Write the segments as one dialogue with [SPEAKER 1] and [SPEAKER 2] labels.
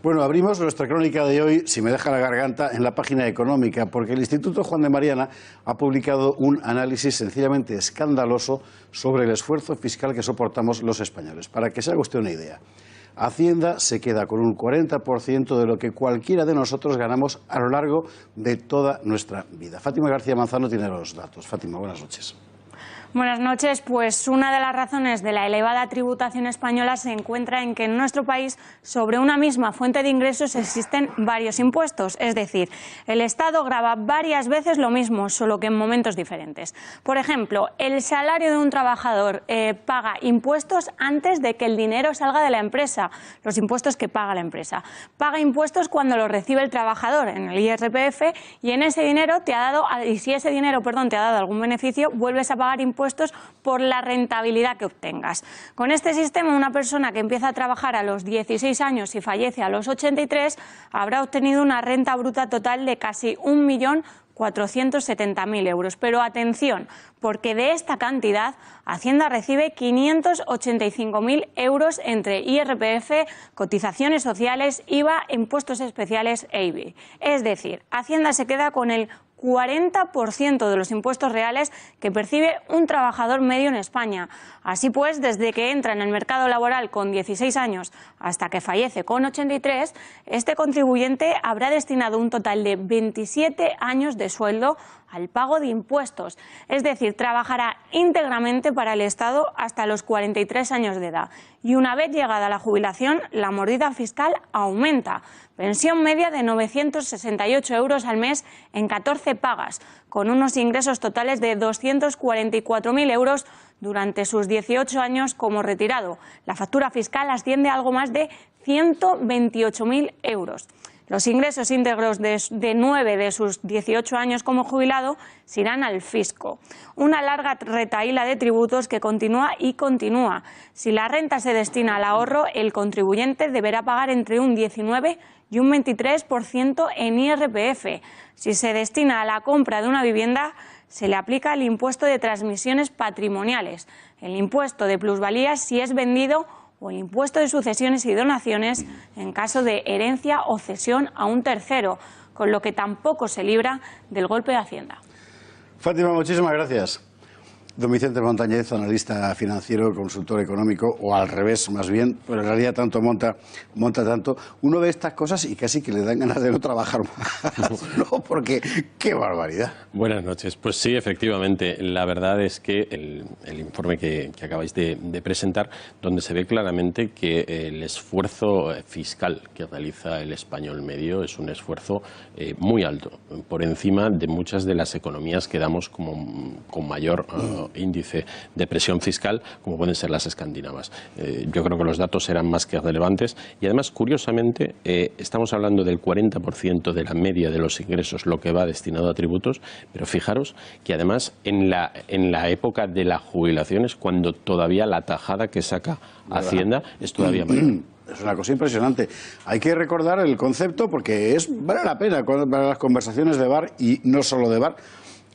[SPEAKER 1] Bueno, abrimos nuestra crónica de hoy, si me deja la garganta, en la página económica, porque el Instituto Juan de Mariana ha publicado un análisis sencillamente escandaloso sobre el esfuerzo fiscal que soportamos los españoles. Para que se haga usted una idea, Hacienda se queda con un 40% de lo que cualquiera de nosotros ganamos a lo largo de toda nuestra vida. Fátima García Manzano tiene los datos. Fátima, buenas noches.
[SPEAKER 2] Buenas noches. Pues una de las razones de la elevada tributación española se encuentra en que en nuestro país sobre una misma fuente de ingresos existen varios impuestos. Es decir, el Estado grava varias veces lo mismo, solo que en momentos diferentes. Por ejemplo, el salario de un trabajador paga impuestos antes de que el dinero salga de la empresa, los impuestos que paga la empresa. Paga impuestos cuando lo recibe el trabajador en el IRPF y en ese dinero te ha dado, y si ese dinero, te ha dado algún beneficio, vuelves a pagar impuestos por la rentabilidad que obtengas. Con este sistema, una persona que empieza a trabajar a los 16 años y fallece a los 83 habrá obtenido una renta bruta total de casi 1.470.000 euros. Pero atención, porque de esta cantidad Hacienda recibe 585.000 euros entre IRPF, cotizaciones sociales, IVA, impuestos especiales e IBI. Es decir, Hacienda se queda con el 40% de los impuestos reales que percibe un trabajador medio en España. Así pues, desde que entra en el mercado laboral con 16 años hasta que fallece con 83, este contribuyente habrá destinado un total de 27 años de sueldo al pago de impuestos. Es decir, trabajará íntegramente para el Estado hasta los 43 años de edad. Y una vez llegada la jubilación, la mordida fiscal aumenta. Pensión media de 968 euros al mes en 14 pagas, con unos ingresos totales de 244.000 euros durante sus 18 años como retirado. La factura fiscal asciende a algo más de 128.000 euros. Los ingresos íntegros de 9 de sus 18 años como jubilado se irán al fisco. Una larga retahíla de tributos que continúa y continúa. Si la renta se destina al ahorro, el contribuyente deberá pagar entre un 19 y un 23% en IRPF. Si se destina a la compra de una vivienda, se le aplica el impuesto de transmisiones patrimoniales, el impuesto de plusvalías si es vendido o el impuesto de sucesiones y donaciones en caso de herencia o cesión a un tercero, con lo que tampoco se libra del golpe de Hacienda.
[SPEAKER 1] Fátima, muchísimas gracias. Don Vicente Montañez, analista financiero, consultor económico, o al revés más bien, pero en realidad tanto monta tanto. Uno ve estas cosas y casi que le dan ganas de no trabajar más, ¿no? Porque qué barbaridad.
[SPEAKER 3] Buenas noches. Pues sí, efectivamente. La verdad es que el informe que acabáis de presentar, donde se ve claramente que el esfuerzo fiscal que realiza el español medio es un esfuerzo muy alto, por encima de muchas de las economías que damos con mayor índice de presión fiscal, como pueden ser las escandinavas. Yo creo que los datos eran más que relevantes y además, curiosamente, estamos hablando del 40% de la media de los ingresos, lo que va destinado a tributos, pero fijaros que además en la época de la jubilación es cuando todavía la tajada que saca Hacienda es todavía mayor.
[SPEAKER 1] Es una cosa impresionante. Hay que recordar el concepto porque vale la pena para las conversaciones de bar y no solo de bar.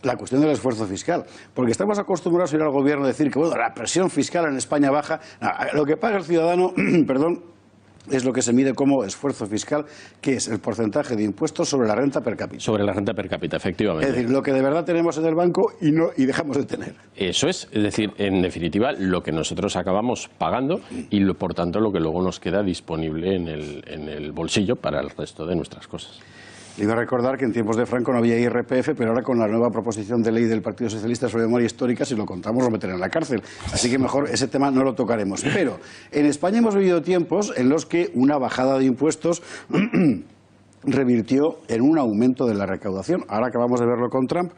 [SPEAKER 1] La cuestión del esfuerzo fiscal, porque estamos acostumbrados a ir al gobierno a decir que bueno, la presión fiscal en España baja, lo que paga el ciudadano, perdón, es lo que se mide como esfuerzo fiscal, que es el porcentaje de impuestos sobre la renta per cápita.
[SPEAKER 3] Sobre la renta per cápita, efectivamente.
[SPEAKER 1] Es decir, lo que de verdad tenemos en el banco y dejamos de tener.
[SPEAKER 3] Eso es decir, en definitiva, lo que nosotros acabamos pagando y por tanto lo que luego nos queda disponible en el bolsillo para el resto de nuestras cosas.
[SPEAKER 1] Le iba a recordar que en tiempos de Franco no había IRPF, pero ahora con la nueva proposición de ley del Partido Socialista sobre memoria histórica, si lo contamos lo meterán en la cárcel. Así que mejor ese tema no lo tocaremos. Pero en España hemos vivido tiempos en los que una bajada de impuestos revirtió en un aumento de la recaudación. Ahora acabamos de verlo con Trump,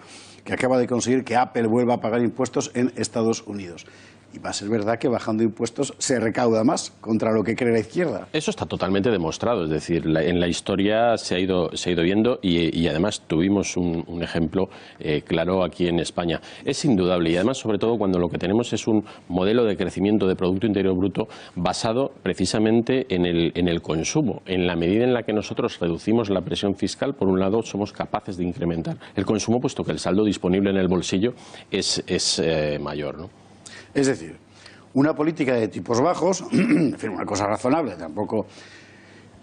[SPEAKER 1] que acaba de conseguir que Apple vuelva a pagar impuestos en Estados Unidos. Y va a ser verdad que bajando impuestos se recauda más contra lo que cree la izquierda.
[SPEAKER 3] Eso está totalmente demostrado, es decir, en la historia se ha ido viendo y además tuvimos un ejemplo claro aquí en España. Es indudable y además sobre todo cuando lo que tenemos es un modelo de crecimiento de Producto Interior Bruto basado precisamente en el consumo. En la medida en la que nosotros reducimos la presión fiscal, por un lado somos capaces de incrementar el consumo, puesto que el saldo disponible en el bolsillo es mayor, ¿no?
[SPEAKER 1] Es decir, una política de tipos bajos, en fin, una cosa razonable, tampoco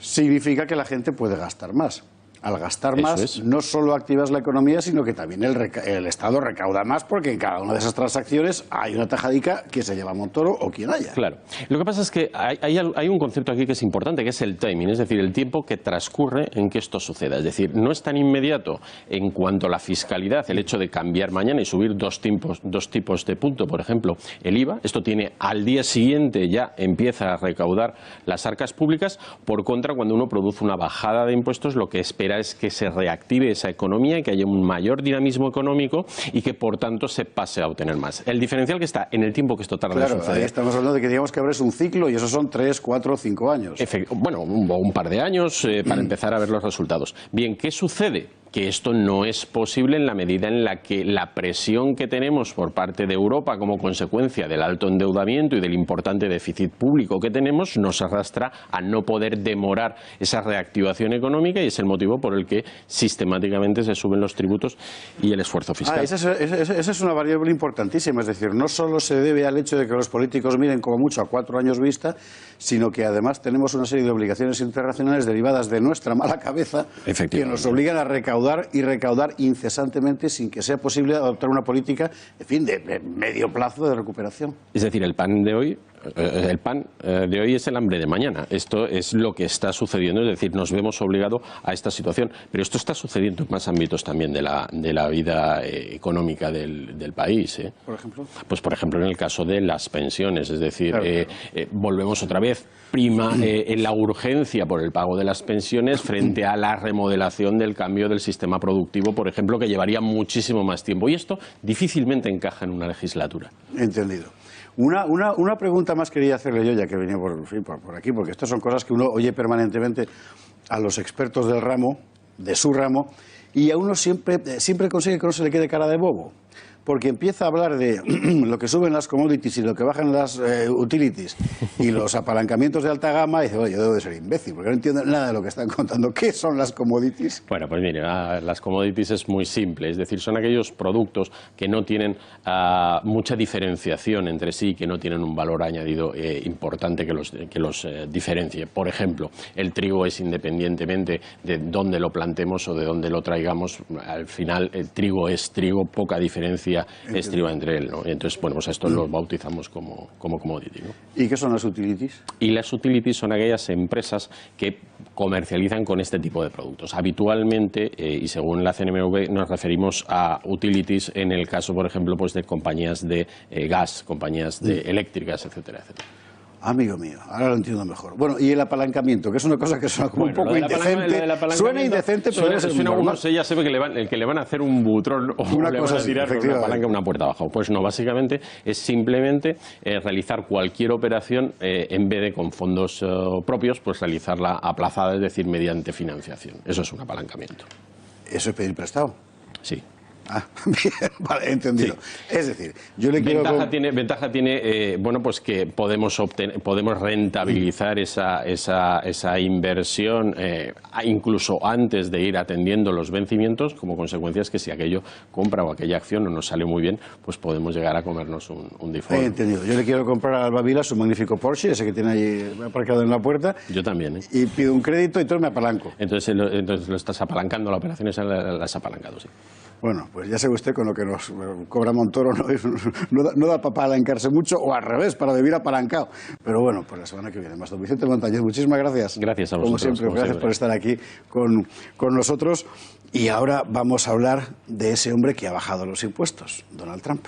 [SPEAKER 1] significa que la gente puede gastar más. Al gastar más, no solo activas la economía, sino que también el Estado recauda más, porque en cada una de esas transacciones hay una tajadica que se lleva Montoro o quien haya.
[SPEAKER 3] Claro. Lo que pasa es que hay un concepto aquí que es importante, que es el timing, es decir, el tiempo que transcurre en que esto suceda. Es decir, no es tan inmediato en cuanto a la fiscalidad, el hecho de cambiar mañana y subir dos tipos de punto, por ejemplo, el IVA. Esto tiene al día siguiente ya empieza a recaudar las arcas públicas. Por contra, cuando uno produce una bajada de impuestos, lo que espera es que se reactive esa economía y que haya un mayor dinamismo económico y que por tanto se pase a obtener más. El diferencial que está en el tiempo que esto tarda en suceder.
[SPEAKER 1] Ahí estamos hablando de que digamos que abres un ciclo y esos son 3, 4, 5 años.
[SPEAKER 3] Bueno, un par de años para empezar a ver los resultados. Bien, ¿qué sucede? Que esto no es posible en la medida en la que la presión que tenemos por parte de Europa como consecuencia del alto endeudamiento y del importante déficit público que tenemos nos arrastra a no poder demorar esa reactivación económica, y es el motivo por el que sistemáticamente se suben los tributos y el esfuerzo fiscal.
[SPEAKER 1] Esa es una variable importantísima, es decir, no solo se debe al hecho de que los políticos miren como mucho a 4 años vista, sino que además tenemos una serie de obligaciones internacionales derivadas de nuestra mala cabeza que nos obligan a recaudar incesantemente sin que sea posible adoptar una política, en fin, de medio plazo de recuperación.
[SPEAKER 3] Es decir, el pan de hoy es el hambre de mañana. Esto es lo que está sucediendo, es decir, nos vemos obligados a esta situación. Pero esto está sucediendo en más ámbitos también de la vida económica del país.
[SPEAKER 1] ¿Por ejemplo?
[SPEAKER 3] Pues por ejemplo en el caso de las pensiones, es decir, volvemos otra vez, prima en la urgencia por el pago de las pensiones frente a la remodelación del cambio del sistema productivo, por ejemplo, que llevaría muchísimo más tiempo. Y esto difícilmente encaja en una legislatura.
[SPEAKER 1] Entendido. Una pregunta más quería hacerle yo, ya que venía por aquí, porque estas son cosas que uno oye permanentemente a los expertos del ramo, de su ramo, y a uno siempre consigue que no se le quede cara de bobo. Porque empieza a hablar de lo que suben las commodities y lo que bajan las utilities y los apalancamientos de alta gama, y dice, oye, yo debo de ser imbécil, porque no entiendo nada de lo que están contando. ¿Qué son las commodities?
[SPEAKER 3] Bueno, pues mire, las commodities es muy simple, es decir, son aquellos productos que no tienen mucha diferenciación entre sí, que no tienen un valor añadido importante que los diferencie. Por ejemplo, el trigo es, independientemente de dónde lo plantemos o de dónde lo traigamos, al final el trigo es trigo, poca diferencia estriba entre él, ¿no? Y entonces, bueno, pues esto lo bautizamos como commodity, ¿no?
[SPEAKER 1] ¿Y qué son las utilities?
[SPEAKER 3] Y las utilities son aquellas empresas que comercializan con este tipo de productos. Habitualmente, y según la CNMV, nos referimos a utilities en el caso, por ejemplo, pues de compañías de gas, compañías de eléctricas, etcétera, etcétera.
[SPEAKER 1] Amigo mío, ahora lo entiendo mejor. Bueno, y el apalancamiento, que es una cosa que suena como un poco indecente. Suena indecente, pero debe ser normal.
[SPEAKER 3] Uno ya sabe que le van a hacer un butrón o
[SPEAKER 1] una
[SPEAKER 3] le
[SPEAKER 1] cosa
[SPEAKER 3] van a tirar con una palanca una puerta abajo. Pues no, básicamente es simplemente realizar cualquier operación en vez de con fondos propios, pues realizarla aplazada, es decir, mediante financiación. Eso es un apalancamiento.
[SPEAKER 1] ¿Eso es pedir prestado?
[SPEAKER 3] Sí.
[SPEAKER 1] Ah, bien, vale, entendido. Sí. Es decir, yo le quiero...
[SPEAKER 3] Ventaja tiene, bueno, pues que podemos rentabilizar esa inversión incluso antes de ir atendiendo los vencimientos, como consecuencia es que si aquello compra o aquella acción no nos sale muy bien, pues podemos llegar a comernos un default.
[SPEAKER 1] Entendido. Yo le quiero comprar a Alba Vila su magnífico Porsche, ese que tiene ahí aparcado en la puerta.
[SPEAKER 3] Yo también, ¿eh?
[SPEAKER 1] Y pido un crédito y entonces me apalanco.
[SPEAKER 3] Entonces lo estás apalancando, la operación esa la has apalancado, sí.
[SPEAKER 1] Bueno, pues ya sabe usted con lo que nos cobra Montoro, no da para apalancarse mucho, o al revés, para vivir apalancado. Pero bueno, pues la semana que viene más. Don Vicente Montañez, muchísimas gracias.
[SPEAKER 3] Gracias a vosotros.
[SPEAKER 1] Como siempre, gracias por estar aquí con nosotros. Y ahora vamos a hablar de ese hombre que ha bajado los impuestos, Donald Trump.